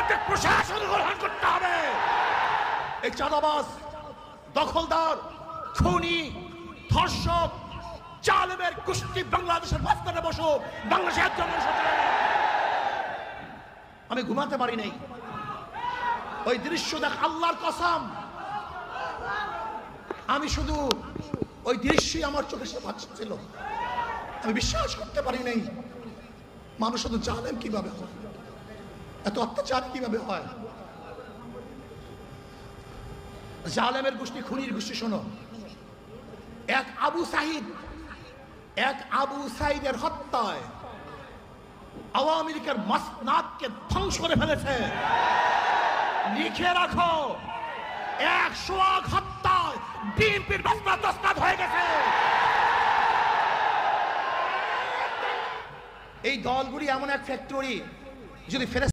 প্রত্যেক প্রশাসন গ্রহণ করতে হবে। এই চাঁদাবাজ, দখলদার, খুনি, ধর্ষক, জালেমের গোষ্ঠী বাংলাদেশের মাঝখানে বসুক, বাংলাদেশের জন্য। আমি ঘুমাতে পারি নাই, ওই দৃশ্য দেখ, আল্লাহর কসম আমি শুধু ওই দৃশ্যই আমার চোখে সে ভাসছিল। আমি বিশ্বাস করতে পারি নাই মানুষ শুধু জালেম কিভাবে হয়, এত অত্যাচার কিভাবে হয়। জালেমের গোষ্ঠী, খুনির গোষ্ঠী। শোনো, এক আবু সাইদের হত্যায় আওয়ামী লীগের মাসনাদকে ধ্বংস করে ফেলেছে। লিখে রাখো, 100 হত্যায় বিএনপির মাসনাদ তসনাদ হয়ে গেছে। এই দলগুলি এমন এক ফ্যাক্টরি, যদি ফেরেশতা